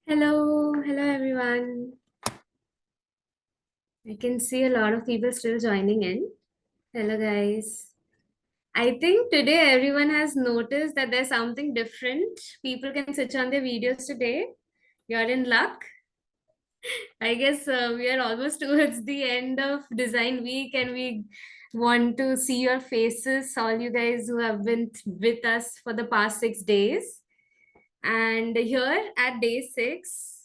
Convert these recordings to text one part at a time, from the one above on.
Hello everyone. I can see a lot of people still joining in. Hello, guys. I think today everyone has noticed that there's something different. People can switch on their videos today. You're in luck. I guess we are almost towards the end of design week and we want to see your faces, all you guys who have been with us for the past 6 days. And here at day 6,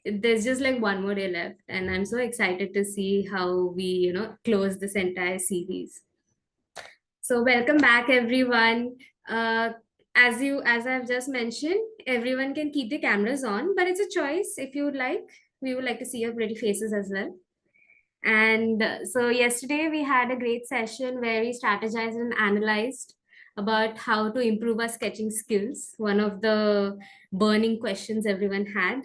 there's just like one more day left, and I'm so excited to see how we close this entire series. So welcome back, everyone. Uh, as I've just mentioned, everyone can keep the cameras on, but it's a choice if you would like. We would like to see your pretty faces as well. And so yesterday we had a great session where we strategized and analyzed about how to improve our sketching skills, one of the burning questions everyone had.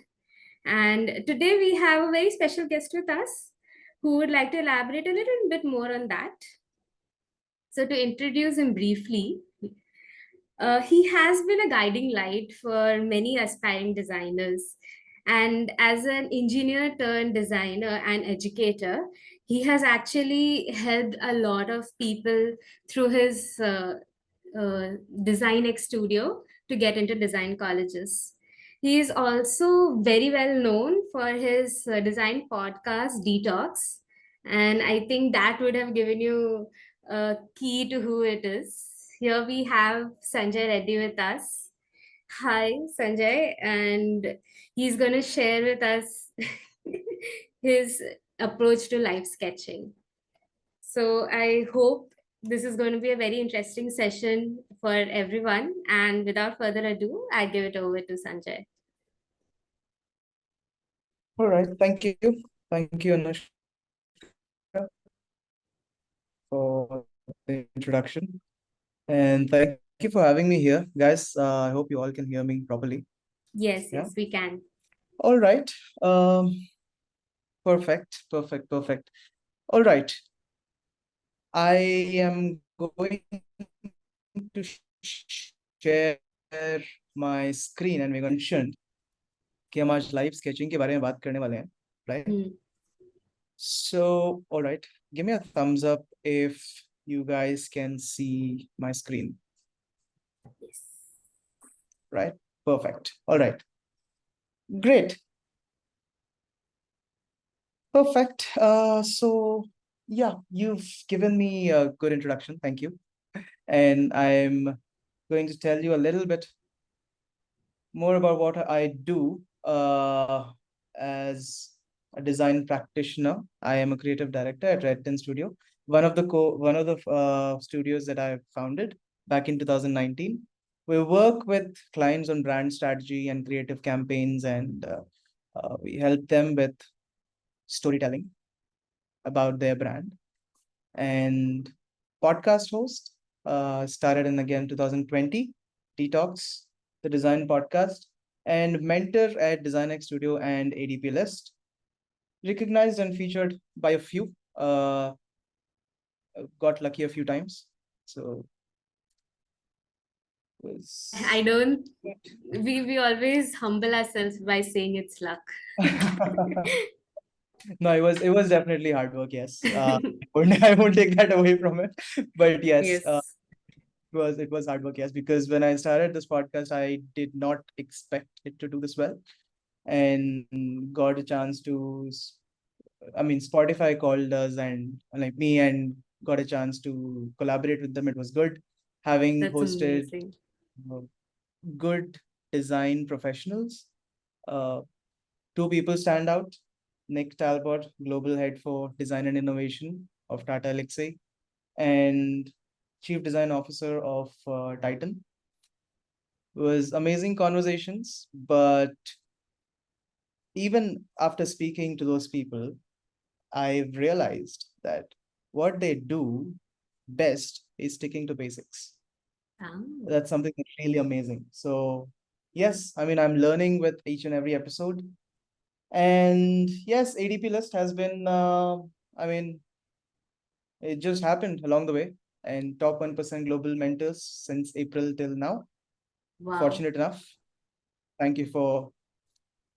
And today we have a very special guest with us who would like to elaborate a little bit more on that. So to introduce him briefly, he has been a guiding light for many aspiring designers. And as an engineer turned designer and educator, he has actually helped a lot of people through his Designex Studio to get into design colleges. He is also very well known for his design podcast, Detox. And I think that would have given you a key to who it is. Here we have Sanjay Reddy with us. Hi, Sanjay, and he's going to share with us his approach to life sketching. So I hope this is going to be a very interesting session for everyone. And without further ado, I give it over to Sanjay. All right, thank you. Thank you, Anushka, for the introduction. And thank you for having me here. Guys, I hope you all can hear me properly. Yes, Yeah. yes, we can. All right. Perfect. All right. I am going to share my screen and we're going to mention कि हम आज live sketching के बारे में बात करने वाले हैं, right? So, all right, give me a thumbs up if you guys can see my screen. Yes. Right? Perfect. All right. Great. Perfect. So yeah, you've given me a good introduction. Thank you. And I'm going to tell you a little bit more about what I do as a design practitioner. I am a creative director at Reddy Studio, one of the studios that I founded back in 2019. We work with clients on brand strategy and creative campaigns, and we help them with storytelling about their brand. And podcast host started in again 2020, Detox, the design podcast, and mentor at Designex Studio and ADP List. Recognized and featured by a few. Got lucky a few times. So I don't, we always humble ourselves by saying it's luck. No, it was definitely hard work. Yes, I won't take that away from it. But yes, Yes. it was hard work. Yes, because when I started this podcast, I did not expect it to do this well, and got a chance to. I mean, Spotify called us and like me and got a chance to collaborate with them. It was good having That's hosted amazing. uh, good design professionals. Uh, Two people stand out. Nick Talbot, Global Head for Design and Innovation of Tata Elxsi, and Chief Design Officer of Titan. It was amazing conversations, but even after speaking to those people, I've realized that what they do best is sticking to basics. Oh. That's something that's really amazing. So, yes, I mean, I'm learning with each and every episode. And yes, ADP list has been, I mean, it just happened along the way. And top 1% global mentors since April till now. Wow. Fortunate enough. Thank you for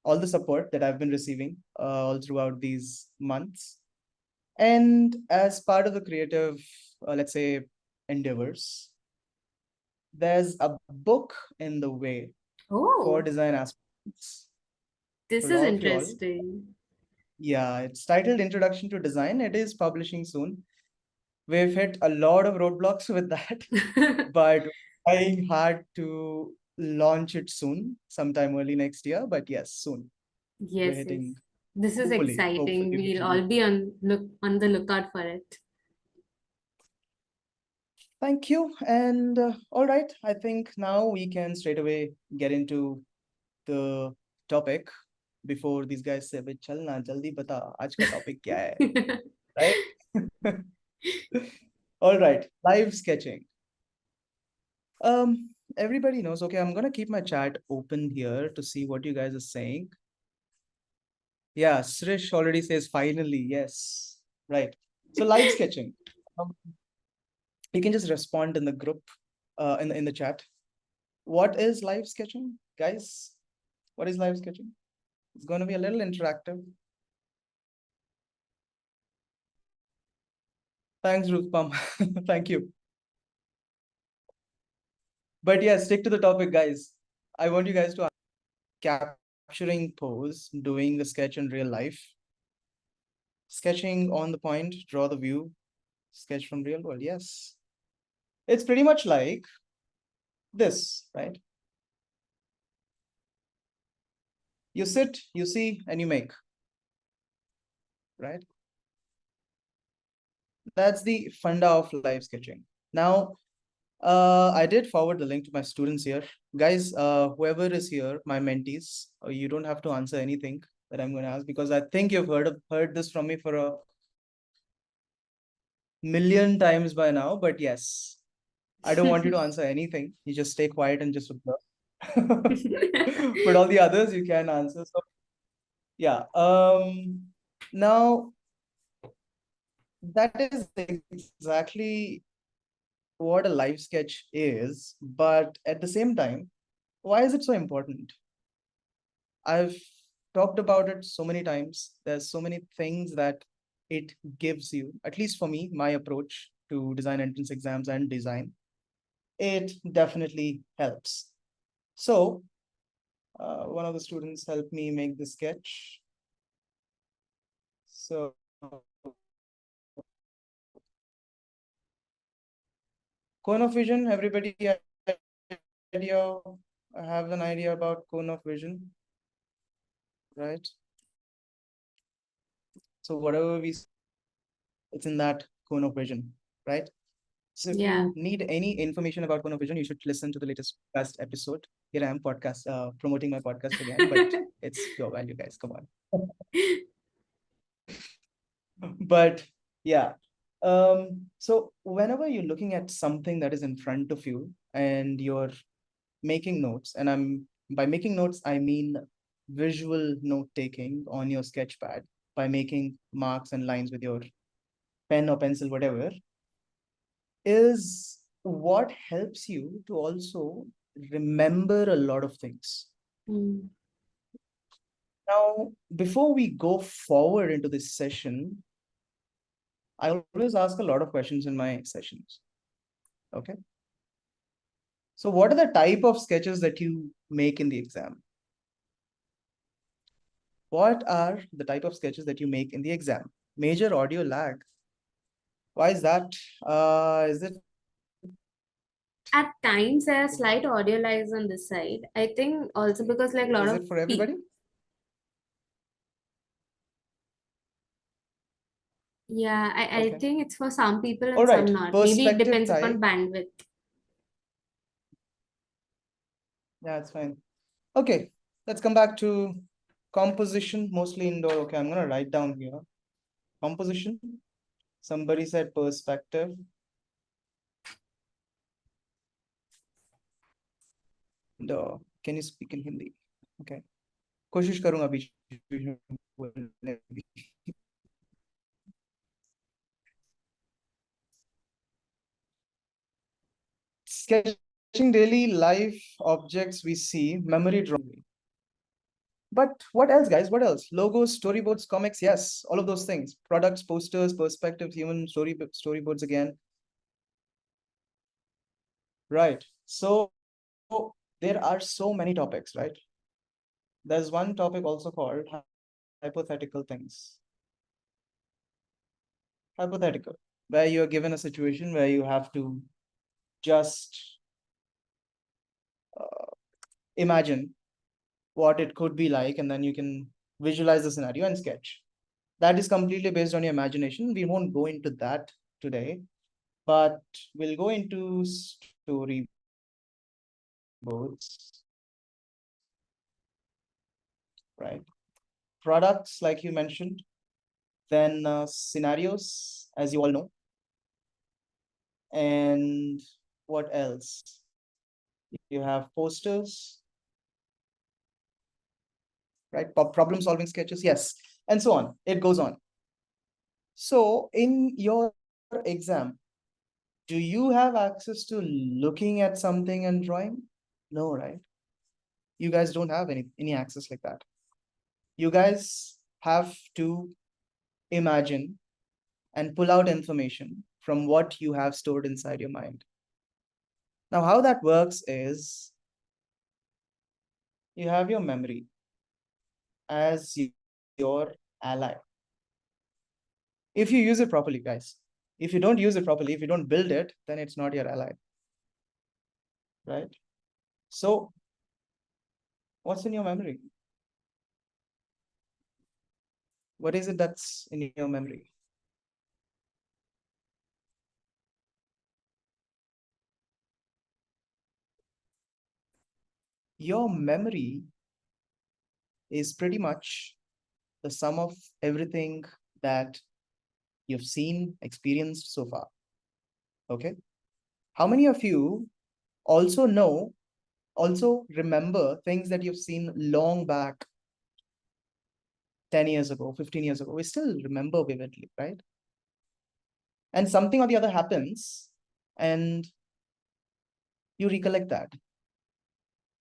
all the support that I've been receiving all throughout these months. And as part of the creative, let's say, endeavors, there's a book in the way for Oh, design aspirants this for is all of you all. interesting. Yeah, it's titled Introduction to Design. It is publishing soon. We've hit a lot of roadblocks with that, but I had to launch it soon, sometime early next year. But yes, soon. We're Yes, yes. hitting, This is hopefully exciting. we're We'll hitting. all be on the lookout for it. Thank you. And all right, I think now we can straight away get into the topic before these guys say, "Bhai, chal na, jaldi bata, aaj ka topic kya hai?" Right? All right, live sketching. Everybody knows. Okay, I'm gonna keep my chat open here to see what you guys are saying. Yeah, Srish already says finally. Yes, right. So live sketching. Um, you can just respond in the group, in the chat. What is live sketching, guys? What is live sketching? It's going to be a little interactive. Thanks, Ruth Pam. Thank you. But yeah, stick to the topic, guys. I want you guys to capturing pose, doing the sketch in real life, sketching on the point, draw the view, sketch from real world. Yes. It's pretty much like this, right? You sit, you see, and you make, right? That's the funda of live sketching. Now, I did forward the link to my students here. Guys, whoever is here, my mentees, you don't have to answer anything that I'm going to ask because I think you've heard this from me for a million times by now. But yes, I don't want you to answer anything. You just stay quiet and just observe. But all the others you can answer. So yeah. Now that is exactly what a live sketch is, but at the same time, why is it so important? I've talked about it so many times. There's so many things that it gives you, at least for me, my approach to design entrance exams and design. It definitely helps. So, one of the students helped me make the sketch. So, cone of vision, everybody idea, have an idea about cone of vision, right? So, whatever we, it's in that cone of vision, right? So if Yeah. you need any information about cone of vision, you should listen to the latest podcast episode. Here I am promoting my podcast again, but it's pure value, guys. Come on. But yeah. So whenever you're looking at something that is in front of you and you're making notes, and by making notes, I mean visual note taking on your sketch pad by making marks and lines with your pen or pencil, whatever, is what helps you to also remember a lot of things. Mm. Now, before we go forward into this session, I always ask a lot of questions in my sessions. Okay. So, what are the type of sketches that you make in the exam? What are the type of sketches that you make in the exam? Major audio lag. Why is that? Is it At times, there are slight audio lags on this side. I think also because like a lot is of it for everybody? yeah, I Okay. think it's for some people All and some right. not. Maybe it Perspective depends type. upon bandwidth. Yeah, it's fine. Okay, let's come back to composition, mostly indoor. Okay, I'm gonna write down here. Composition. Somebody said perspective. Can you speak in Hindi? Okay. कोशिश करूंगा बीच बीच में बोलने की. Sketching daily life objects we see, memory drawing. But what else, guys? What else? Logos, storyboards, comics, yes, all of those things. Products, posters, perspectives, human storyboards again. Right. So there are so many topics, right? There's one topic also called hypothetical things. Hypothetical, where you're given a situation where you have to just imagine what it could be like, and then you can visualize the scenario and sketch. That is completely based on your imagination. We won't go into that today, but we'll go into storyboards, right? Products, like you mentioned, then scenarios, as you all know, and what else? You have posters, right? Problem solving sketches, yes, and so on. It goes on. So in your exam, do you have access to looking at something and drawing? No, right? You guys don't have any access like that. You guys have to imagine and pull out information from what you have stored inside your mind. Now, how that works is you have your memory as your ally. If you use it properly, guys. If you don't use it properly, if you don't build it, then it's not your ally, right? So what's in your memory? What is it that's in your memory? Your memory is pretty much the sum of everything that you've seen, experienced so far. Okay. How many of you also remember things that you've seen long back, 10 years ago, 15 years ago? We still remember vividly, right? And something or the other happens and you recollect that.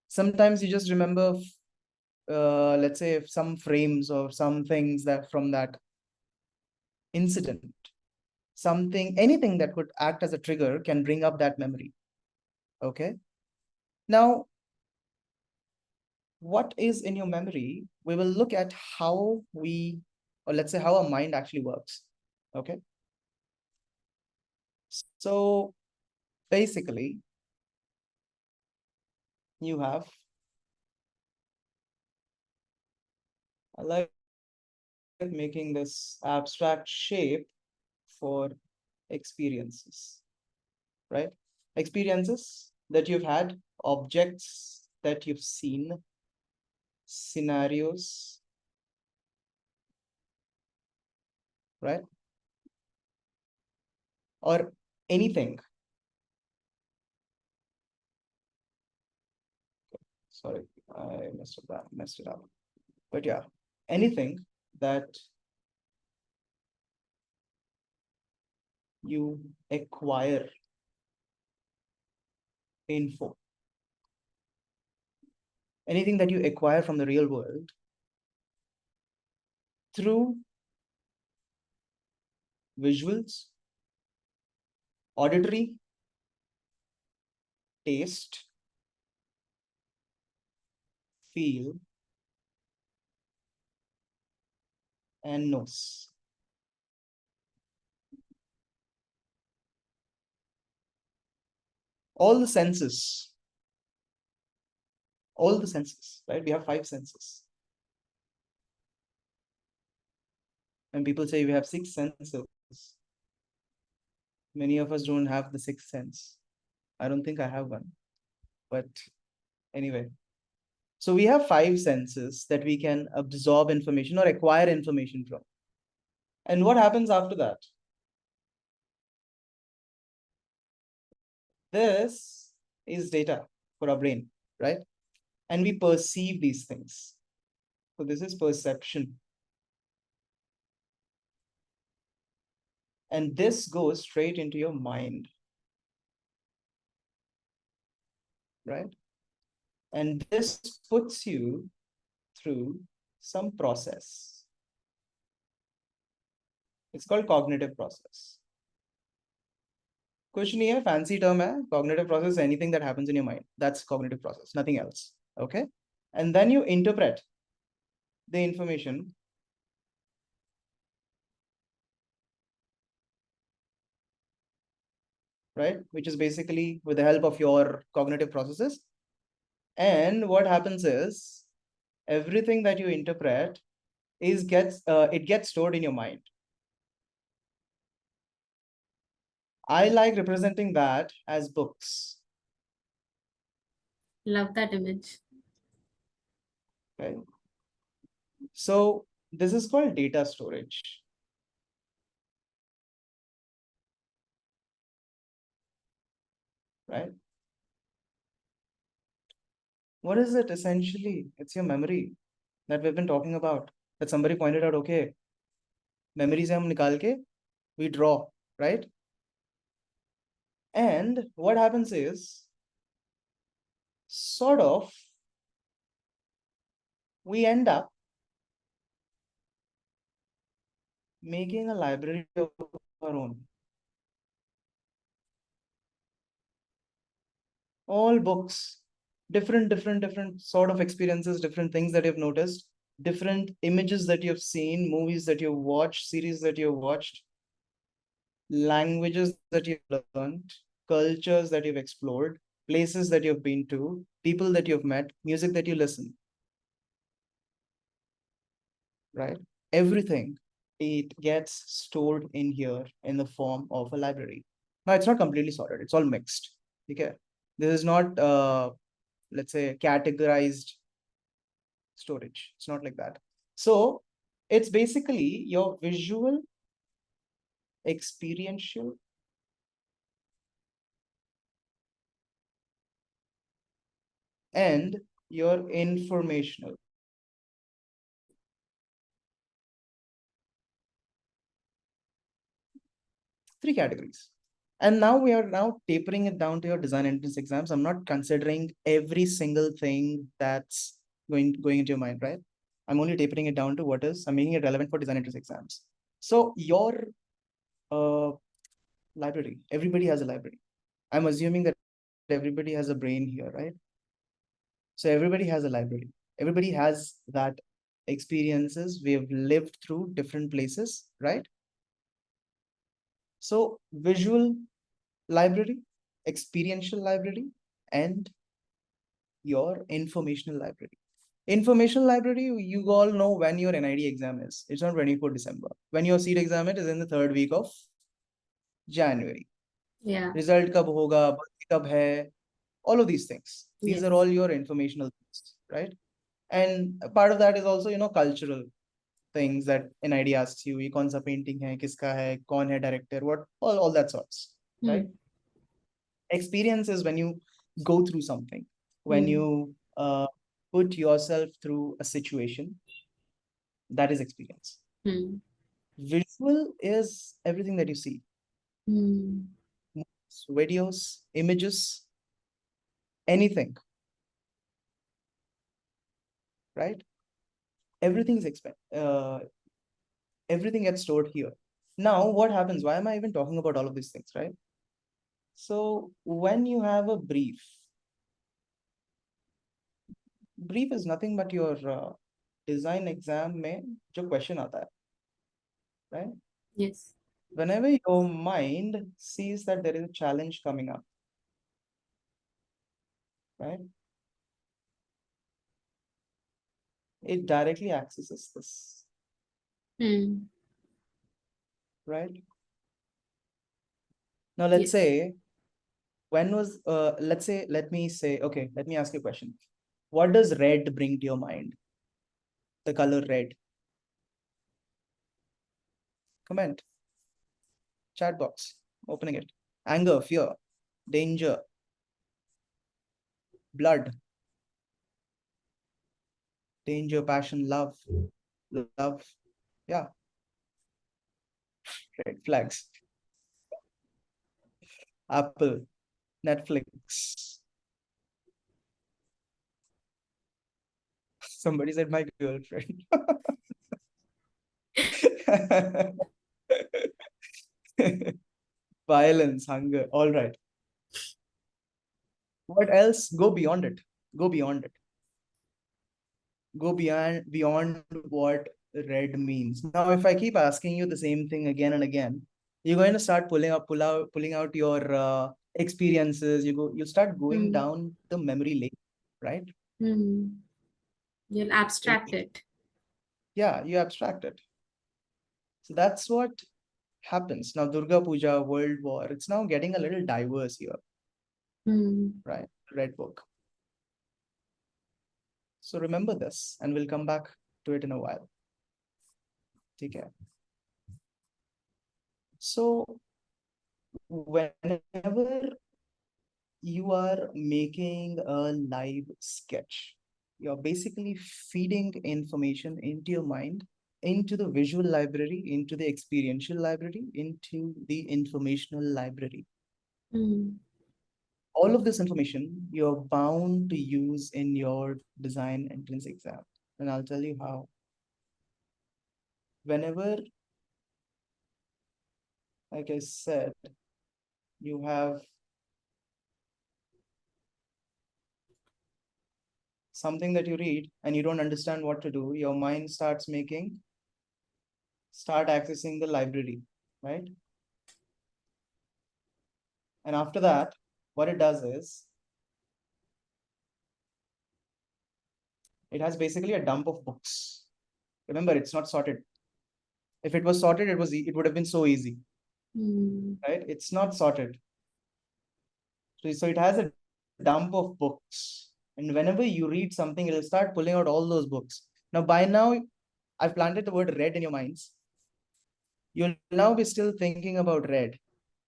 Sometimes you just remember, let's say, some frames or some things that from that incident. Something, anything that could act as a trigger can bring up that memory. Okay. Now, what is in your memory? We will look at how or let's say how our mind actually works. Okay. So basically, you have, I like making this abstract shape for experiences, right? Experiences that you've had, objects that you've seen, scenarios, right? Or anything. Sorry, I messed it up. But yeah, anything that you acquire info, anything that you acquire from the real world through visuals, auditory, taste, feel, and nose. All the senses, right? We have 5 senses. And people say we have 6 senses. Many of us don't have the 6th sense. I don't think I have one. But anyway, so we have 5 senses that we can absorb information or acquire information from. And what happens after that? This is data for our brain, right? And we perceive these things. So this is perception. And this goes straight into your mind, right? And this puts you through some process. It's called cognitive process. कुछ नहीं है, fancy term है. Cognitive process, anything that happens in your mind. That's cognitive process, nothing else. Okay? And then you interpret the information, right? Which is basically with the help of your cognitive processes. And what happens is everything that you interpret it gets stored in your mind. I like representing that as books. Love that image. Okay. So this is called data storage. Right? What is it essentially? It's your memory that we've been talking about. That somebody pointed out, okay, memories se hum nikal ke, we draw, right? And what happens is, sort of, we end up making a library of our own. All books, different sort of experiences, different things that you've noticed, different images that you've seen, movies that you've watched, series that you've watched, languages that you've learned, cultures that you've explored, places that you've been to, people that you've met, music that you listen, right? Everything, it gets stored in here in the form of a library. Now, it's not completely sorted. It's all mixed. Okay. This is not, let's say, categorized storage. It's not like that. So it's basically your visual, experiential, and your informational. Three categories. And now we are now tapering it down to your design entrance exams. I'm not considering every single thing that's going into your mind, right? I'm only tapering it down to what is, I'm making it relevant for design entrance exams. So your library, everybody has a library. I'm assuming that everybody has a brain here, right? So everybody has a library. Everybody has that experiences. We have lived through different places, right? So visual library, experiential library, and your informational library. Informational library, you all know when your NID exam is. It's not 24 December. When your seat exam is in the third week of January. Yeah. Result kab hoga, birthday kab hai, all of these things. These Yes. are all your informational things, right? And part of that is also, cultural things that NID asks you, ye kaun sa painting hai, kiska hai, kaun hai director, what, all that sorts, right? Experience is when you go through something, when you put yourself through a situation, that is experience. Visual is everything that you see. Videos, images, anything, right? Everything is everything gets stored here. Now, what happens? Why am I even talking about all of these things, right? So when you have a brief is nothing but your design exam mein jo question aata hai, right? Yes. Whenever your mind sees that there is a challenge coming up, right? It directly accesses this, right? Now, let's say, let me say, okay, let me ask you a question. What does red bring to your mind? The color red. Comment. Chat box. Opening it. Anger, fear, danger, blood, danger, passion, love. Yeah. Red flags. Apple, Netflix. Somebody said my girlfriend. Violence, hunger. All right. What else? Go beyond it. Go beyond it. Go beyond what red means. Now, if I keep asking you the same thing again and again, you're going to start pulling out your experiences. You start going Mm. down the memory lane, right? Mm. You'll abstract it. Yeah, you abstract it. So that's what happens. Now, Durga Puja, World War, it's now getting a little diverse here, Mm. right? Red book. So remember this, and we'll come back to it in a while. Take care. So whenever you are making a live sketch, you're basically feeding information into your mind, into the visual library, into the experiential library, into the informational library. Mm. All of this information you're bound to use in your design entrance exam. And I'll tell you how. Whenever, like I said, you have something that you read and you don't understand what to do, your mind start accessing the library, right? And after that, what it does is it has basically a dump of books. Remember, it's not sorted. If it was sorted, it would have been so easy, Mm. right? It's not sorted. So it has a dump of books. And whenever you read something, it'll start pulling out all those books. Now, by now, I've planted the word red in your minds. You'll now be still thinking about red.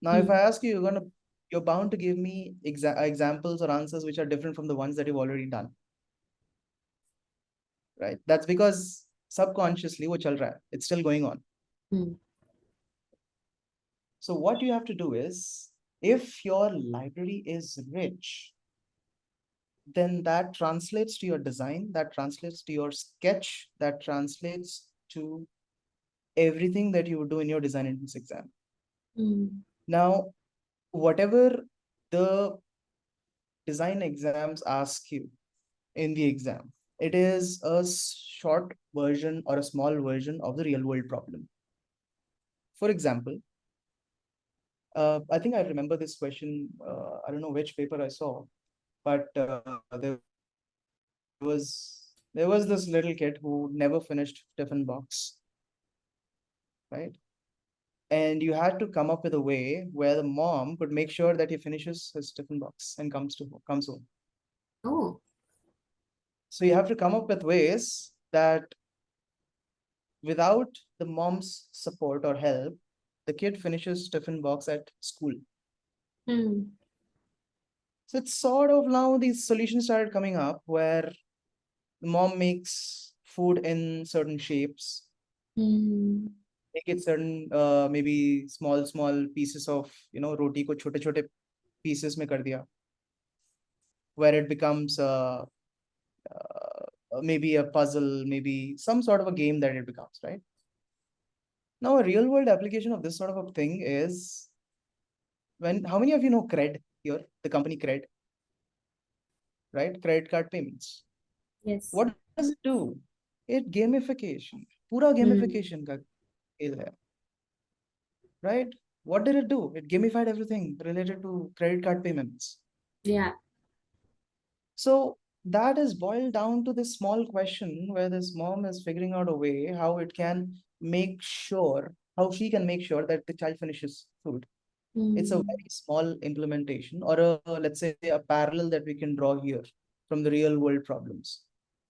Now, if I Mm. ask you, you're bound to give me examples or answers which are different from the ones that you've already done, right? That's because subconsciously, wo chal raha hai. It's still going on. Mm. So what you have to do is, if your library is rich, then that translates to your design, that translates to your sketch, that translates to everything that you would do in your design entrance exam. Mm. Now, whatever the design exams ask you in the exam, it is a short version or a small version of the real world problem. For example, I think I remember this question. I don't know which paper I saw, but there was this little kid who never finished tiffin box, right? And you had to come up with a way where the mom could make sure that he finishes his tiffin box and comes home. Oh. So you have to come up with ways that without the mom's support or help, the kid finishes tiffin box at school. Mm. So it's sort of now these solutions started coming up where the mom makes food in certain shapes, Mm. make it certain maybe small pieces of roti ko chote chote pieces mein kar diya, where it becomes maybe a puzzle, maybe some sort of a game that it becomes, right? Now, a real world application of this sort of a thing is when, how many of you know Cred here, the company Cred, right? Credit card payments. Yes. What does it do? It gamification, pura Mm. gamification ka खेल hai, right? What did it do? It gamified everything related to credit card payments. Yeah. So that is boiled down to this small question where this mom is figuring out a way how she can make sure that the child finishes food. It's a Mm. very small implementation or let's say a parallel that we can draw here from the real world problems.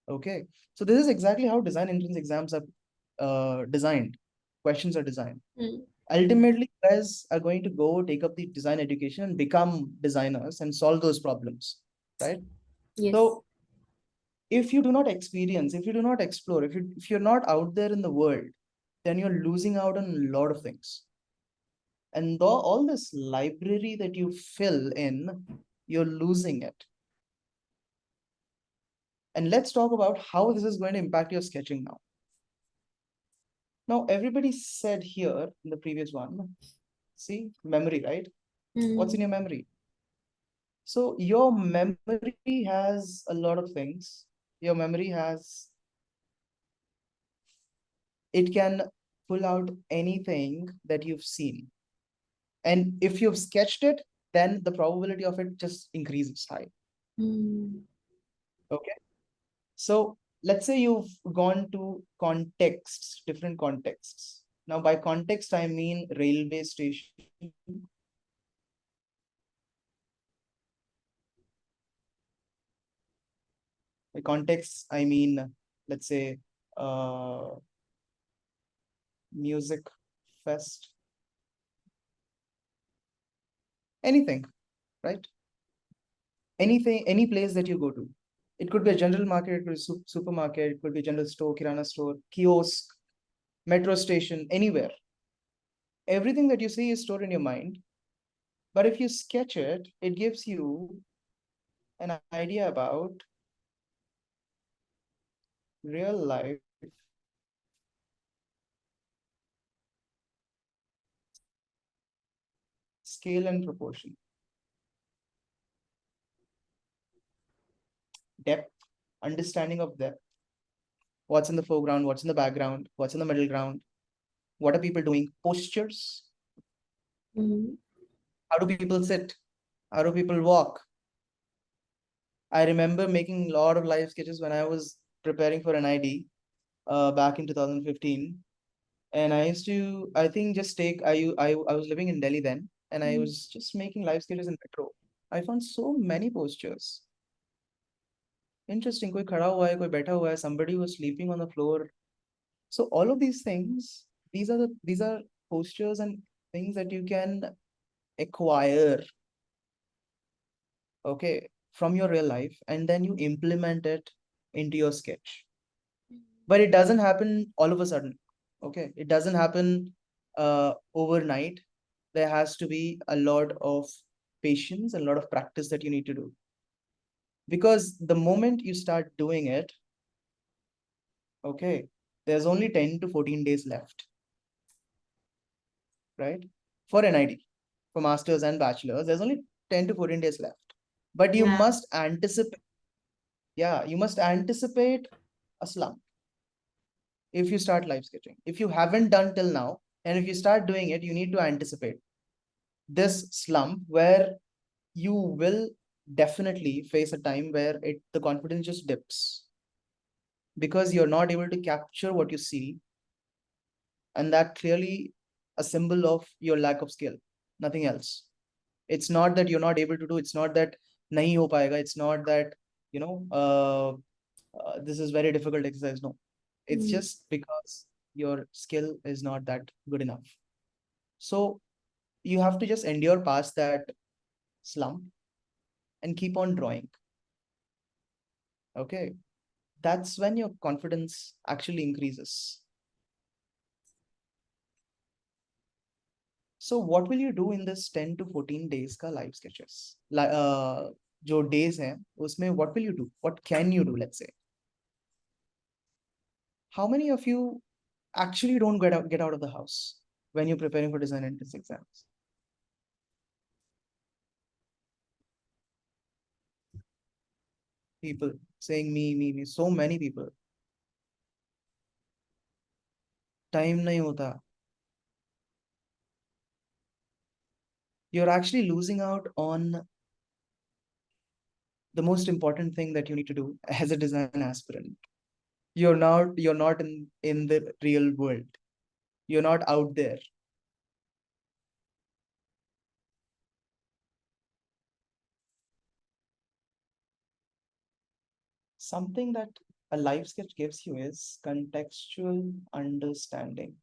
Okay. So this is exactly how design entrance exams are designed. Questions are designed. Mm. Ultimately, you guys are going to go take up the design education and become designers and solve those problems, right? Yes. So if you do not experience, if you do not explore, if you're not out there in the world, then you're losing out on a lot of things. And all this library that you fill in, you're losing it. And let's talk about how this is going to impact your sketching now. Now, everybody said here in the previous one, see, memory, right? What's in your memory? So your memory has a lot of things. Your memory has, it can pull out anything that you've seen. And if you've sketched it, then the probability of it just increases high. Okay. So let's say you've gone to contexts, different contexts. Now, by context, I mean railway station. By context, I mean, let's say, music fest, anything, right? Anything, any place that you go to. It could be a general market, it could be a supermarket, it could be a general store, kirana store, kiosk, metro station, anywhere. Everything that you see is stored in your mind. But if you sketch it, it gives you an idea about real life scale and proportion, depth, understanding of depth, what's in the foreground, what's in the background, what's in the middle ground, what are people doing, postures, how do people sit, how do people walk. I remember making a lot of live sketches when I was preparing for NID back in 2015. And I used to, I think, just take, I was living in Delhi then, and I was just making live sketches in metro. I found so many postures. Interesting, koi khada hua hai, koi baitha hua hai, somebody was sleeping on the floor. So all of these things, these are postures and things that you can acquire, okay, from your real life, and then you implement it into your sketch. But it doesn't happen all of a sudden. Okay, it doesn't happen overnight. There has to be a lot of patience, a lot of practice that you need to do. Because the moment you start doing it, okay, there's only 10 to 14 days left, right? For NID, for masters and bachelors, there's only 10 to 14 days left. But you must anticipate, yeah, you must anticipate a slump if you start live sketching. If you haven't done till now, and if you start doing it, you need to anticipate this slump where you will definitely face a time where the confidence just dips because you're not able to capture what you see, and that clearly a symbol of your lack of skill, nothing else. It's not that you're not able to do, it's not that nahi ho payega, it's not that you know this is very difficult exercise. No, it's just because your skill is not that good enough. So you have to just endure past that slump and keep on drawing. Okay, that's when your confidence actually increases. So what will you do in this 10 to 14 days ka live sketches? जो days हैं उसमें what will you do? What can you do? Let's say, how many of you actually don't get out of the house when you're preparing for design entrance exams? People saying me, so many people. Time nahi hota. You're actually losing out on the most important thing that you need to do as a design aspirant. You're not in the real world. You're not out there. Something that a live sketch gives you is contextual understanding.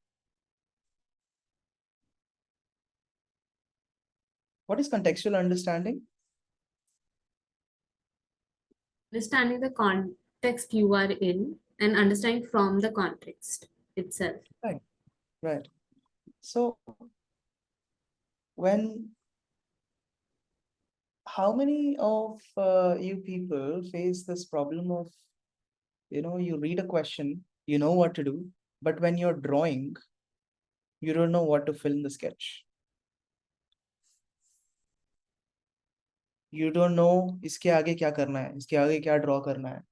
What is contextual understanding? Understanding the context you are in and understanding from the context itself. Right, right. So when how many of you people face this problem of you read a question, you know what to do, but when you're drawing, you don't know what to fill in the sketch. You don't know इसके आगे क्या करना है, इसके आगे क्या draw करना है.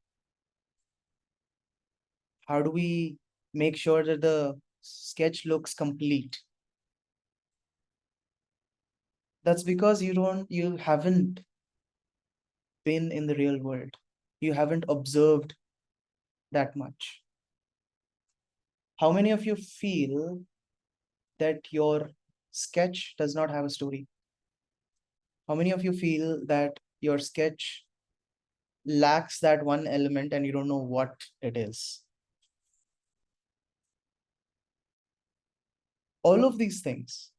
How do we make sure that the sketch looks complete? That's because you haven't been in the real world. You haven't observed that much. How many of you feel that your sketch does not have a story? How many of you feel that your sketch lacks that one element and you don't know what it is? All of these things,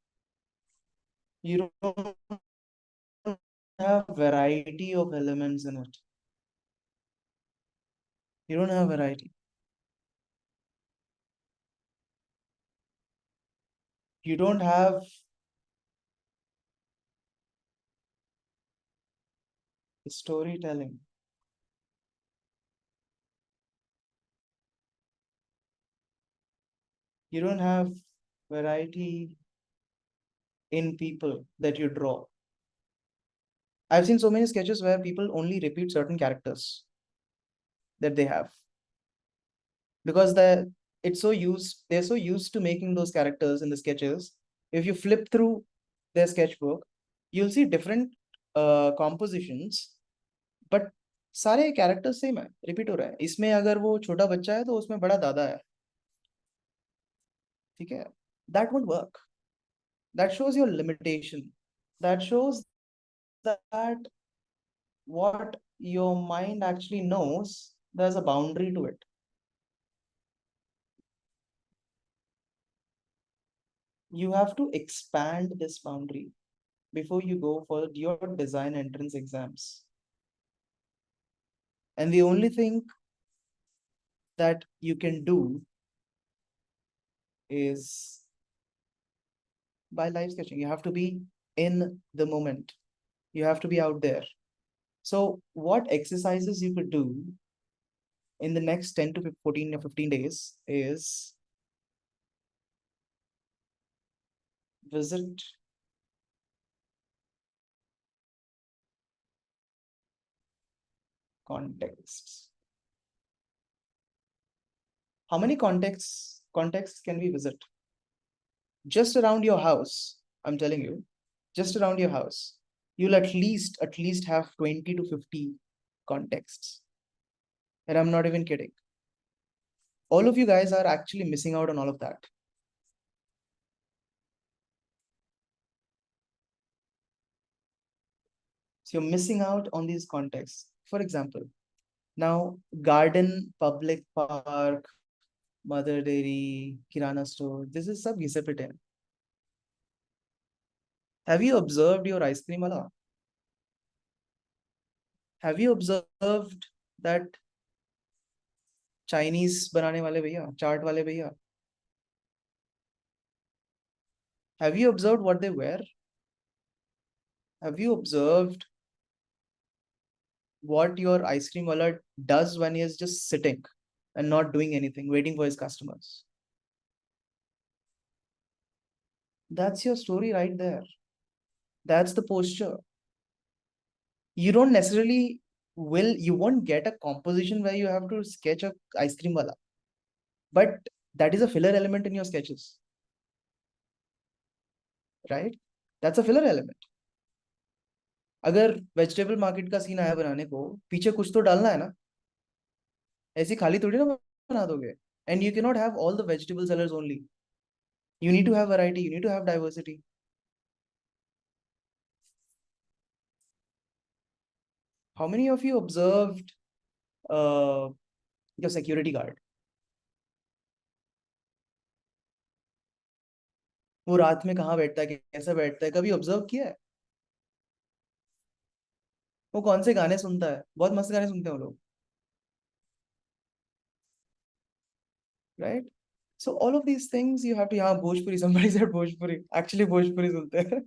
you don't have variety of elements in it. You don't have variety. You don't have storytelling. You don't have variety in people that you draw. I've seen so many sketches where people only repeat certain characters that they have because they're so used to making those characters in the sketches. If you flip through their sketchbook, you'll see different compositions, but सारे characters same है, repeat हो रहा है. इसमें अगर वो छोटा बच्चा है तो उसमें बड़ा दादा है, ठीक है? That won't work. That shows your limitation. That shows that what your mind actually knows, there's a boundary to it. You have to expand this boundary before you go for your design entrance exams. And the only thing that you can do is by live sketching. You have to be in the moment. You have to be out there. So what exercises you could do in the next 10 to 14 or 15 days is visit contexts. How many contexts can we visit? Just around your house, I'm telling you, just around your house, you'll at least have 20 to 50 contexts. And I'm not even kidding. All of you guys are actually missing out on all of that. So you're missing out on these contexts. For example, now garden, public park, mother dairy, kirana store, this is sub घिसे पिटे हैं. Have you observed your ice cream wala? Have you observed that Chinese बनाने वाले भैया, चाट वाले भैया? Have you observed what they wear? Have you observed what your ice cream wala does when he is just sitting and not doing anything, waiting for his customers? That's your story right there. That's the posture. You don't necessarily you won't get a composition where you have to sketch a ice cream wala, but that is a filler element in your sketches, right? That's a filler element. अगर vegetable market का scene आया बनाने को, पीछे कुछ तो डालना है ना, ऐसी खाली थोड़ी ना बना दोगे. And you cannot have all the vegetable sellers only. You need to have variety, you need to have diversity. How many of you observed your security guard? वो रात में कहाँ बैठता है, कैसा बैठता है, कभी ऑब्जर्व किया है? वो कौन से गाने सुनता है? बहुत मस्त गाने सुनते हैं वो लोग, right? So all of these things you have to, हाँ Bhojpuri, somebody said Bhojpuri, actually Bhojpuri सुनते हैं.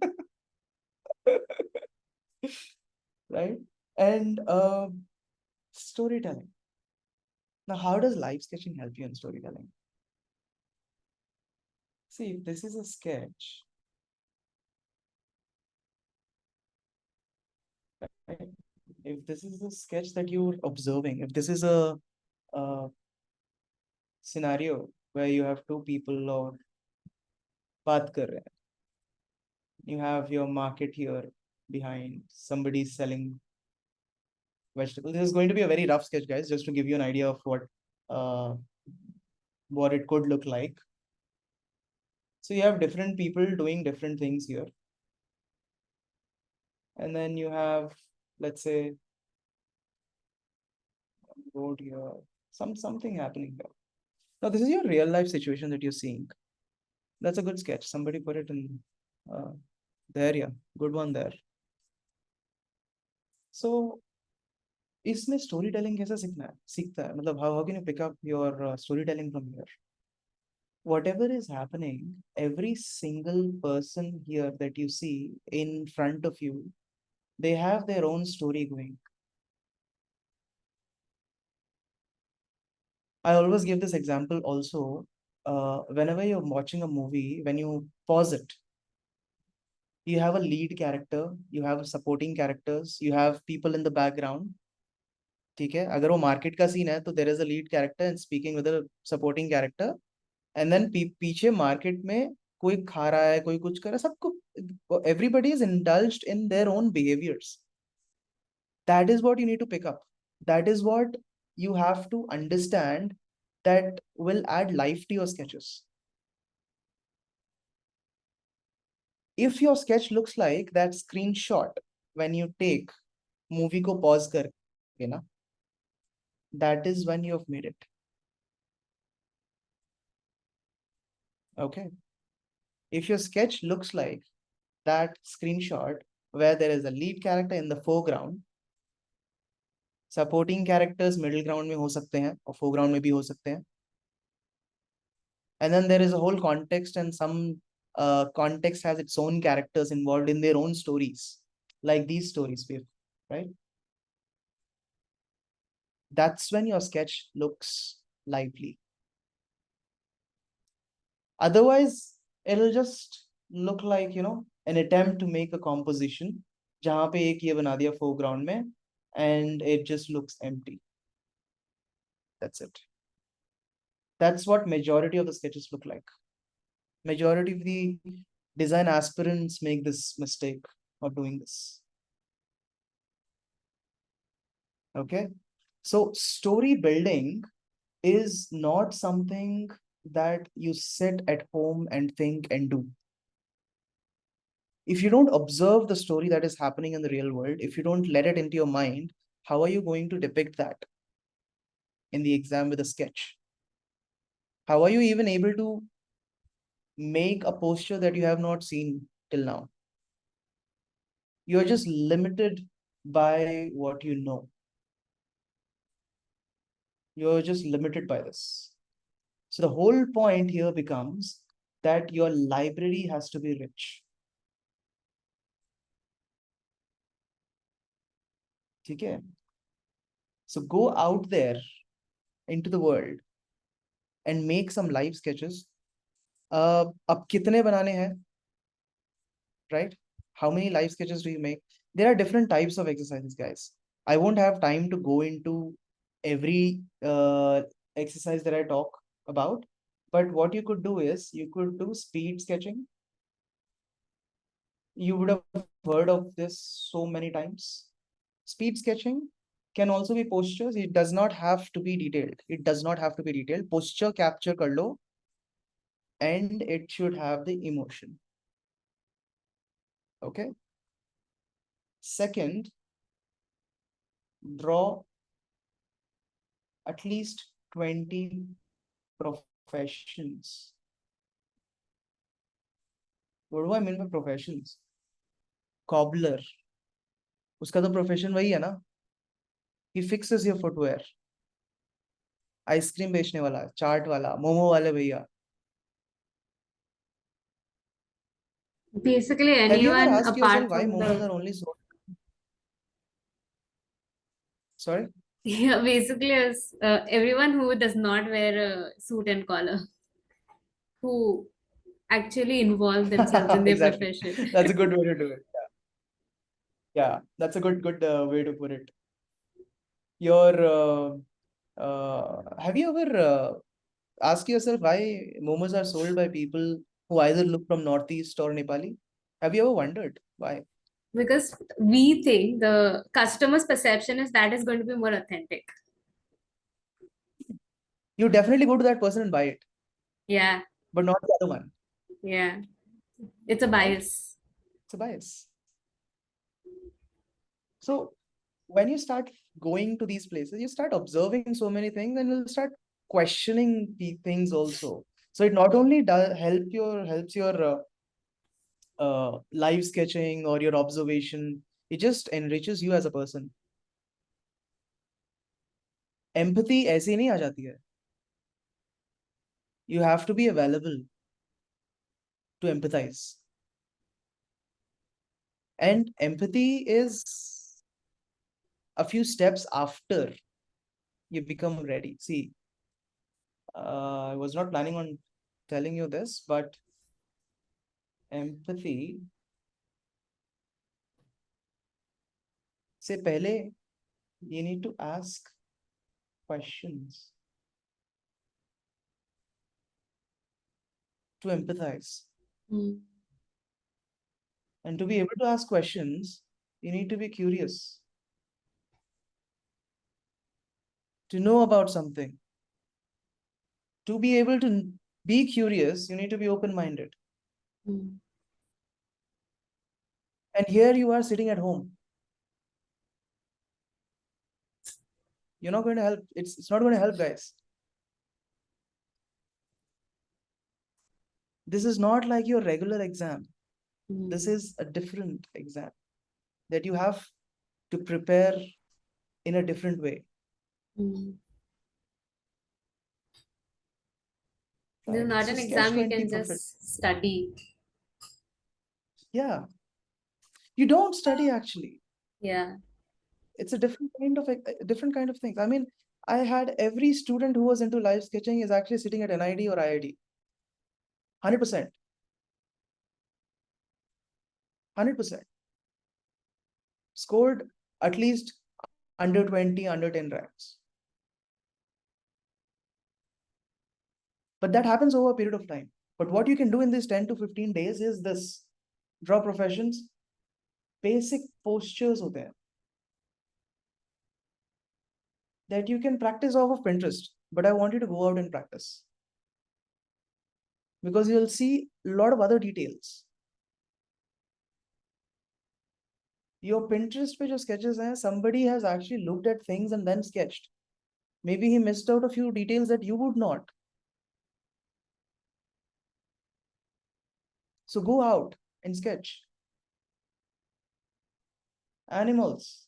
Right? And storytelling. Now, how does live sketching help you in storytelling? See, if this is a sketch, right? If this is a sketch that you're observing, if this is a scenario where you have two people और बात कर रहे हैं, you have your market here behind, somebody selling vegetables. This is going to be a very rough sketch, guys, just to give you an idea of uh, what it could look like. So you have different people doing different things here. And then you have, let's say, road here, something happening here. Now, this is your real life situation that you're seeing. That's a good sketch. Somebody put it in there, yeah. Good one there. So, इसमें storytelling कैसे सीखता है मतलब how can you pick up your storytelling from here? Whatever is happening, every single person here that you see in front of you, they have their own story going. I always give this example also. Whenever you're watching a movie, when you pause it, you have a lead character, you have supporting characters, you have people in the background. ठीक है अगर वो market का scene है तो there is a lead character and speaking with a supporting character and then पीछे market में कोई खा रहा है कोई कुछ कर रहा है सबको everybody is indulged in their own behaviours that is what you need to pick up, that is what you have to understand, that will add life to your sketches. If your sketch looks like that screenshot when you take movie ko pause करके ना, that is when you have made it. Okay, if your sketch looks like that screenshot where there is a lead character in the foreground, supporting characters middle ground में हो सकते हैं और foreground में भी हो सकते हैं, and then there is a whole context and some context has its own characters involved in their own stories, like these stories, right? That's when your sketch looks lively. Otherwise it'll just look like, you know, an attempt to make a composition जहाँ पे एक ये बना दिया foreground में and it just looks empty. That's it. That's what majority of the sketches look like. Majority of the design aspirants make this mistake of doing this. Okay, so story building is not something that you sit at home and think and do. If you don't observe the story that is happening in the real world, if you don't let it into your mind, how are you going to depict that in the exam with a sketch? How are you even able to make a posture that you have not seen till now? You're just limited by what you know. You're just limited by this. So the whole point here becomes that your library has to be rich. Okay? So go out there into the world and make some live sketches. अब कितने बनाने हैं, right? How many live sketches do you make? There are different types of exercises, guys. I won't have time to go into every exercise that I talk about, but what you could do is you could do speed sketching. You would have heard of this so many times. Speed sketching can also be postures. It does not have to be detailed. It does not have to be detailed. Posture capture kar lo, and it should have the emotion. Okay. Second, draw at least 20 professions. What do I mean by professions? Cobbler. उसका तो profession वही है ना? He fixes your footwear. Ice cream बेचने वाला, चाट वाला, मोमो वाले भैया. Basically, Have you ever anyone asked yourself apart why from momos the are only sold? Sorry? Yeah, basically, as everyone who does not wear a suit and collar, who actually involve themselves in their Exactly. profession. That's a good way to do it. Yeah, that's a good way to put it. Your have you ever asked yourself why momos are sold by people who either look from Northeast or Nepali? Have you ever wondered why? Because we think the customer's perception is that is going to be more authentic. You definitely go to that person and buy it, Yeah, but not the other one, yeah. It's a right? bias. It's a bias. So when you start going to these places, you start observing so many things, and you'll start questioning the things also. So it not only does helps your live sketching or your observation, it just enriches you as a person. Empathy ऐसे ही नहीं आ जाती है. You have to be available to empathize. And empathy is a few steps after you become ready. See, I was not planning on telling you this, but empathy से पहले you need to ask questions to empathize. Mm. And to be able to ask questions, you need to be curious, to know about something. To be able to be curious, you need to be open minded. Mm. And here you are sitting at home. You're not going to help. It's not going to help, guys. This is not like your regular exam. This Mm. is a different exam that you have to prepare in a different way. Mm. This is Right? not So an sketch exam you 20 can profit. just study. Yeah. You don't study actually. Yeah. It's a different kind of thing. I mean, I had every student who was into live sketching is actually sitting at NID or IID. 100%. 100%. Scored at least under 20, under 10 ranks. But that happens over a period of time. But what you can do in these 10 to 15 days is this: draw professions, basic postures होते हैं that you can practice off of Pinterest. But I want you to go out and practice because you'll see a lot of other details. Your Pinterest पे जो sketches हैं, somebody has actually looked at things and then sketched. Maybe he missed out a few details that you would not. So go out and sketch. Animals.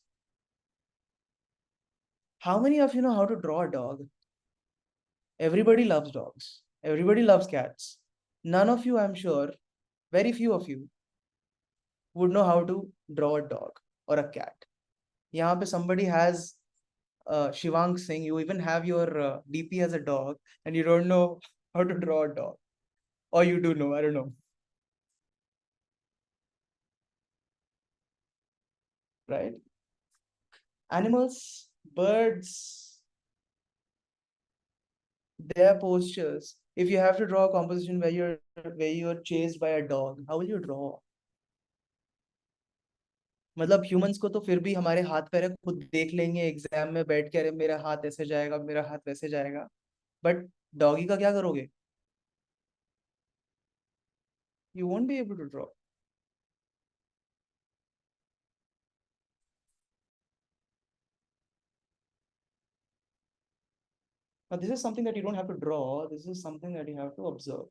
How many of you know how to draw a dog? Everybody loves dogs. Everybody loves cats. None of you, I'm sure, very few of you would know how to draw a dog or a cat. यहाँ पे somebody has Shivang Singh, you even have your DP as a dog, and you don't know how to draw a dog. Or you do know, I don't know. Right? Animals, birds, their postures. If you have to draw a composition where you're chased by a dog, how will you draw? मतलब humans को तो फिर भी हमारे हाथ पैर है, खुद देख लेंगे एग्जाम में बैठ के, अरे मेरा हाथ ऐसे जाएगा, मेरा हाथ वैसे जाएगा. बट डॉगी का क्या करोगे? You won't be able to draw. But this is something that you don't have to draw. This is something that you have to observe.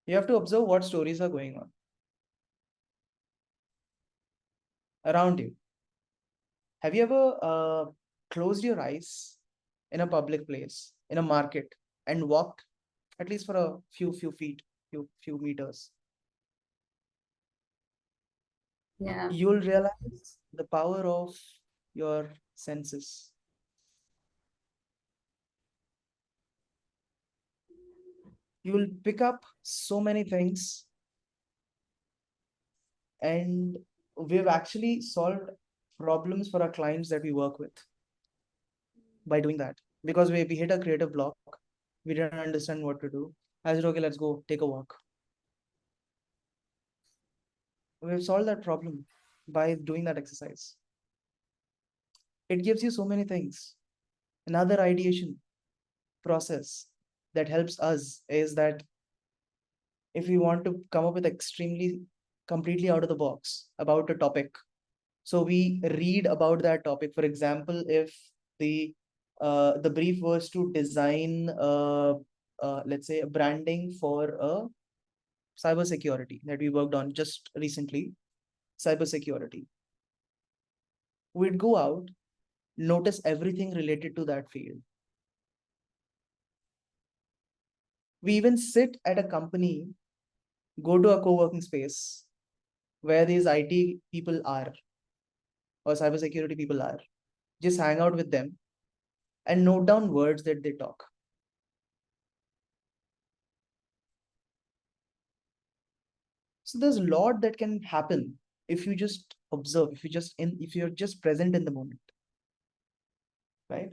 You have to observe what stories are going on around you. Have you ever closed your eyes in a public place, in a market, and walked at least for a few feet, few meters? Yeah. You'll realize the power of your senses. You will pick up so many things, and we've actually solved problems for our clients that we work with by doing that. Because we hit a creative block, we didn't understand what to do. I said, okay, let's go take a walk. We've solved that problem by doing that exercise. It gives you so many things. Another ideation process that helps us is that if we want to come up with extremely completely out of the box about a topic, so we read about that topic. For example, if the the brief was to design let's say a branding for a cybersecurity that we worked on just recently, cybersecurity, we'd go out, notice everything related to that field. We even sit at a company, go to a co-working space where these IT people are or cybersecurity people are, just hang out with them and note down words that they talk. So there's a lot that can happen if you just observe, if you're just present in the moment, right?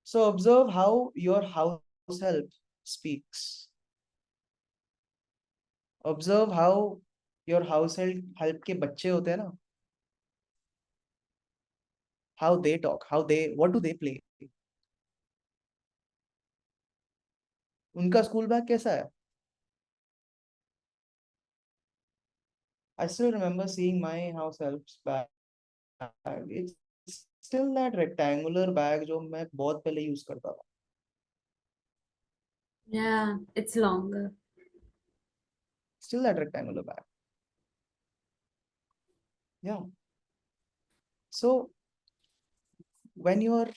So observe how your house help speaks. Observe how your household help के बच्चे होते हैं ना, how they talk, what do they play? उनका school bag कैसा है? I still remember seeing my house help's bag. It's still that rectangular bag जो मैं बहुत पहले use करता था. Yeah, it's longer. Still that rectangular bag. Yeah. So when you are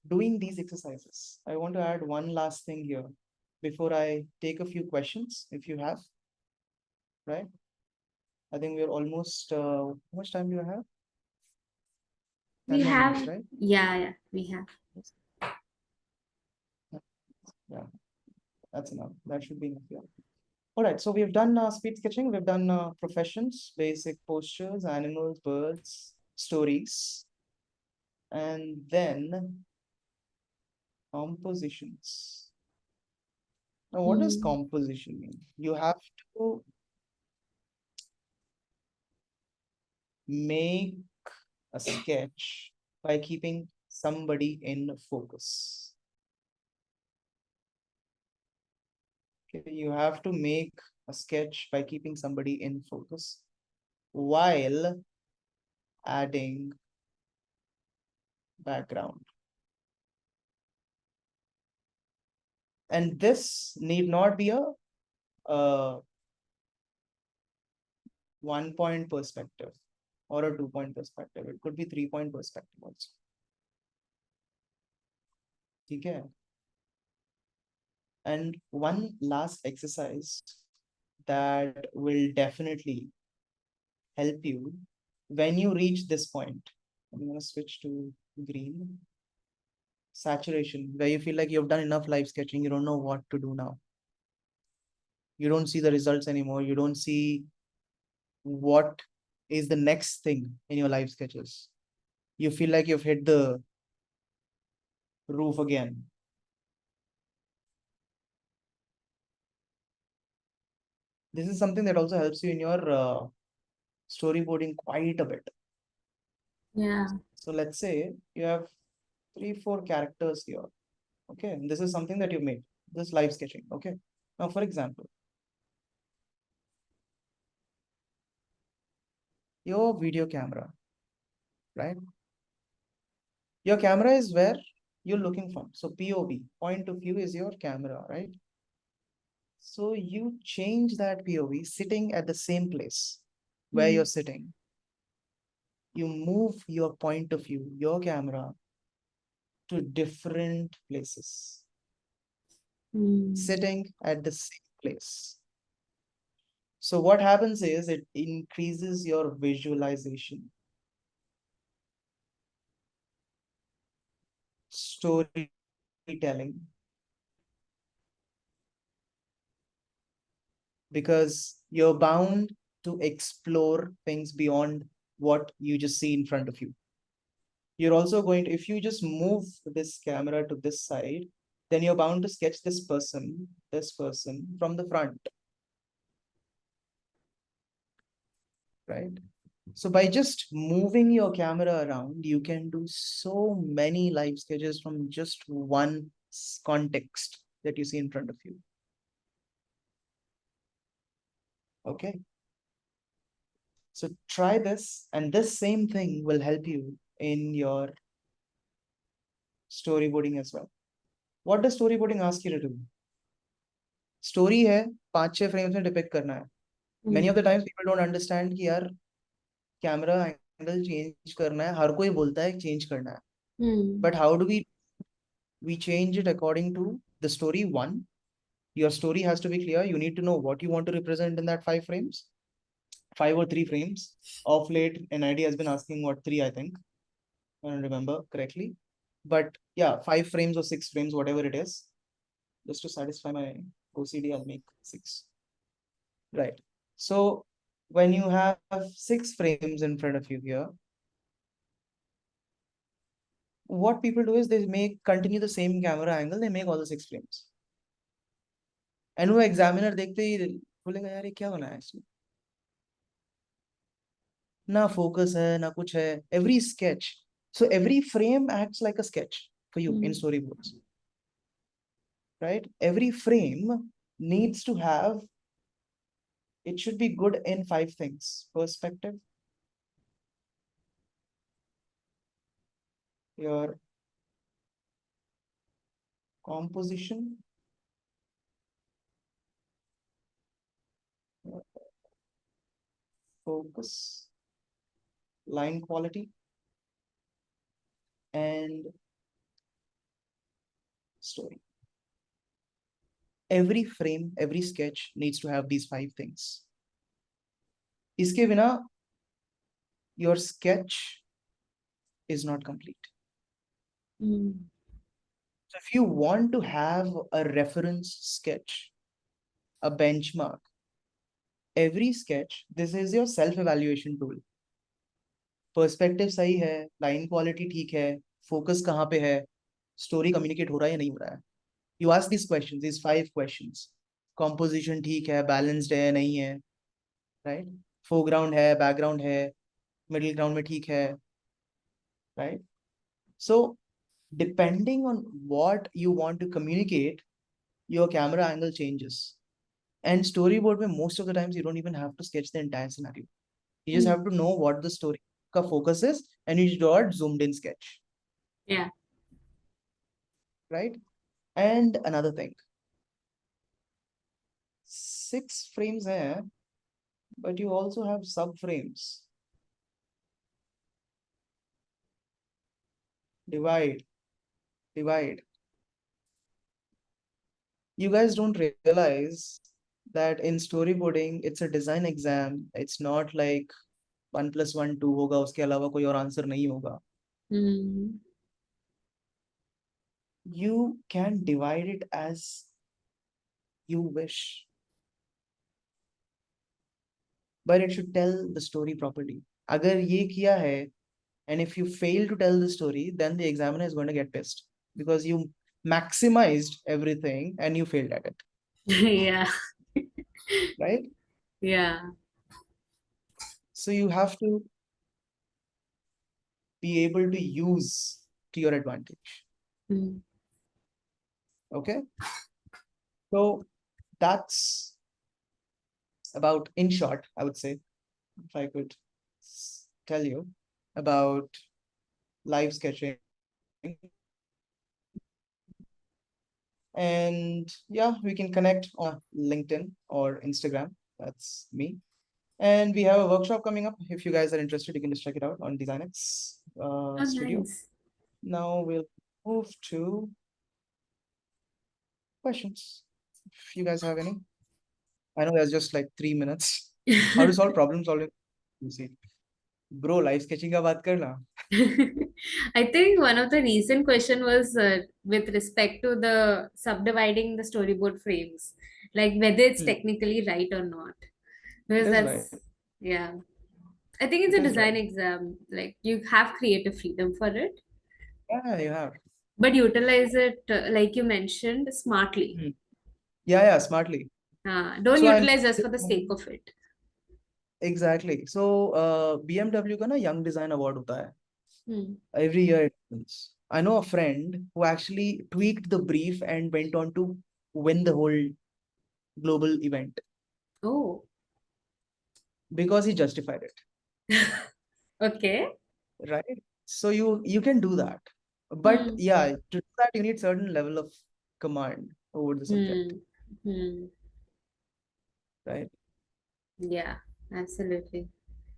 doing these exercises, I want to add one last thing here before I take a few questions, if you have, right? I think we're almost, how much time do you have? We 10 more minutes, have, right? yeah, we have. Yeah, that's enough. That should be enough. Yeah. All right. So we've done speed sketching. We've done professions, basic postures, animals, birds, stories, and then compositions. Now, what does Hmm. composition mean? You have to make a sketch by keeping somebody in focus. Okay, you have to make a sketch by keeping somebody in focus while adding background. And this need not be a 1 point perspective or a 2 point perspective. It could be 3 point perspective also. Okay. And one last exercise that will definitely help you when you reach this point. I'm going to switch to green. Saturation, where you feel like you've done enough live sketching, you don't know what to do now. You don't see the results anymore. You don't see what is the next thing in your live sketches. You feel like you've hit the roof again. This is something that also helps you in your storyboarding quite a bit. Yeah. So let's say you have 3, 4 characters here. Okay, and this is something that you made. This live sketching. Okay. Now, for example, your video camera, right? Your camera is where you're looking from. So POV, point of view, is your camera, right? So you change that POV sitting at the same place where Hmm. you're sitting. You move your point of view, your camera, to different places, Hmm. sitting at the same place. So what happens is it increases your visualization, storytelling, because you're bound to explore things beyond what you just see in front of you. You're also going to, if you just move this camera to this side, then you're bound to sketch this person from the front, right? So by just moving your camera around, you can do so many live sketches from just one context that you see in front of you. Okay. So try this, and this same thing will help you in your storyboarding as well. What does storyboarding ask you to do? Story है 5-6 frames में depict करना है. Many of the times people don't understand कि यार camera angle change करना है, हर कोई बोलता है चेंज करना है. But how do we change it according to the story? One, your story has to be clear. You need to know what you want to represent in that 5 frames, 5 or 3 frames. Of late, NID has been asking what 3, I think. I don't remember correctly. But yeah, 5 frames or 6 frames, whatever it is. Just to satisfy my OCD, I'll make 6. Right. So when you have 6 frames in front of you here, what people do is they continue the same camera angle, they make all the 6 frames. And वो examiner देखते ही बोलेगा यार ये क्या बना है इसमें, ना focus है ना कुछ है. Every sketch, so every frame acts like a sketch for you in storyboards, right? Every frame needs to have, it should be good in 5 things: perspective, your composition, focus, line quality, and story. Every frame, every sketch needs to have these 5 things. इसके बिना your sketch is not complete. So if you want to have a reference sketch, a benchmark, every sketch, this is your self-evaluation tool. Perspective सही है, line quality ठीक है, focus कहाँ पे है, story communicate हो रहा है या नहीं हो रहा है. You ask these questions, these 5 questions. Composition ठीक है, balanced है नहीं है, right? Foreground है, background है, middle ground में ठीक है, right? So depending on what you want to communicate, your camera angle changes. And storyboard mein most of the times you don't even have to sketch the entire scenario. You just have to know what the story ka focus is, and you draw a zoomed in sketch. Yeah. Right? And another thing, 6 frames hai, but you also have sub frames. Divide. You guys don't realize that in storyboarding it's a design exam. It's not like 1 + 1 2 होगा, उसके अलावा कोई और answer नहीं होगा. You can divide it as you wish, but it should tell the story properly. अगर ये किया है, and if you fail to tell the story, then the examiner is going to get pissed because you maximized everything and you failed at it. Yeah. Right? Yeah. So you have to be able to use to your advantage. Okay? So that's about, in short, I would say, if I could tell you about live sketching. And yeah, we can connect on LinkedIn or Instagram. That's me. And we have a workshop coming up. If you guys are interested, you can just check it out on Designex Studio. Nice. Now we'll move to questions, if you guys have any. I know there's just like 3 minutes. How to solve problem solving? You see, bro, live sketching का बात करना. I think one of the recent question was with respect to the subdividing the storyboard frames, like whether it's Hmm. technically right or not. It Because is right. that's, yeah. I think it's It a is design right. exam. Like you have creative freedom for it, Yeah, you have. but utilize it, like you mentioned, smartly. Hmm. Yeah, smartly. Don't So I utilize just for the sake of it. exactly. So BMW का ना Young Design Award होता है. Hmm. Every year it happens. I know a friend who actually tweaked the brief and went on to win the whole global event Oh, because he justified it, okay. right? So you can do that. But Hmm. yeah, to do that you need certain level of command over the subject, Hmm. Hmm. right? Yeah, absolutely.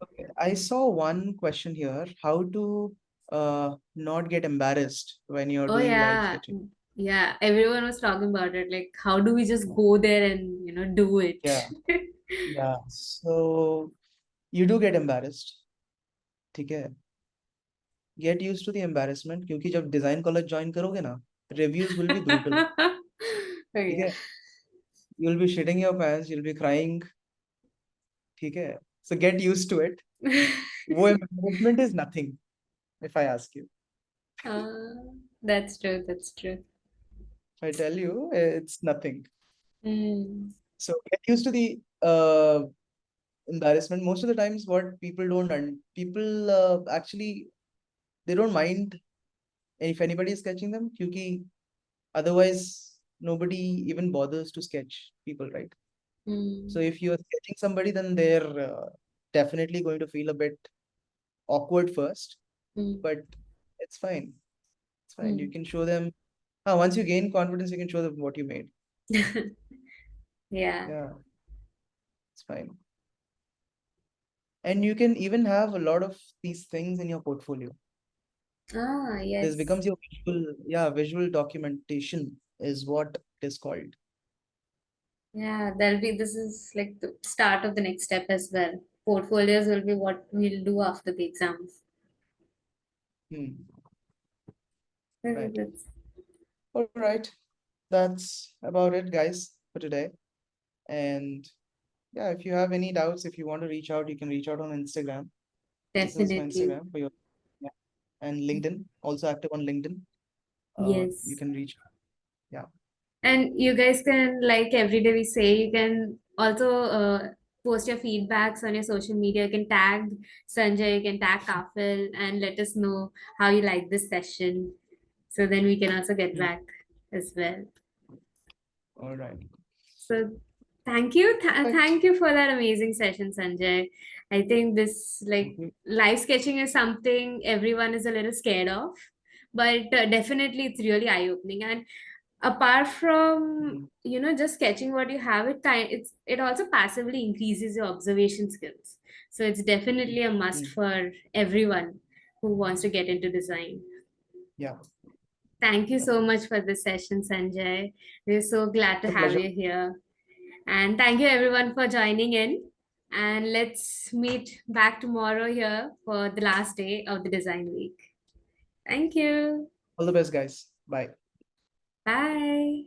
Okay. I saw one question here, how to not get embarrassed when you're Oh doing live yeah, sketching. yeah. Everyone was talking about it. Like, how do we just go there and do it? Yeah, yeah. So you do get embarrassed, ठीक है? Get used to the embarrassment क्योंकि जब design college join करोगे ना, reviews will be brutal. Oh ठीक yeah. है? You'll be shitting your pants, you'll be crying, ठीक है? So get used to it. वो embarrassment is nothing, if I ask you. That's true. That's true. If I tell you, it's nothing. Mm, So get used to the embarrassment. Most of the times, what people don't people actually they don't mind if anybody is sketching them, क्योंकि otherwise nobody even bothers to sketch people, right? So mm, if you are sketching somebody, then they're definitely going to feel a bit awkward first, mm, but it's fine. It's fine. You mm. can show them. Once you gain confidence, you can show them what you made. Yeah. Yeah, it's fine. And you can even have a lot of these things in your portfolio. This Yes. becomes your visual documentation is what it is called. Yeah, this is like the start of the next step as well. Portfolios will be what we'll do after the exams. Hmm, right. That's- All right. That's about it, guys, for today. And yeah, if you have any doubts, if you want to reach out, you can reach out on Instagram. This is my Definitely. Instagram for your, yeah. And LinkedIn, also active on LinkedIn. You Yes. can reach. Yeah. And you guys can, like every day we say, you can also post your feedbacks on your social media. You can tag Sanjay, you can tag Kaphal, and let us know how you like this session. So then we can also get Hmm. back as well. All right. So thank you. Perfect. Thank you for that amazing session, Sanjay. I think this like Thank you. live sketching is something everyone is a little scared of, but definitely it's really eye-opening. And apart from Hmm. just sketching what you have, it also passively increases your observation skills. So it's definitely a must Hmm. for everyone who wants to get into design. Yeah. Thank you Yeah. so much for this session, Sanjay. We're so glad to It's a have pleasure. you here. And thank you everyone for joining in. And let's meet back tomorrow here for the last day of the design week. Thank you. All the best, guys. Bye. Bye.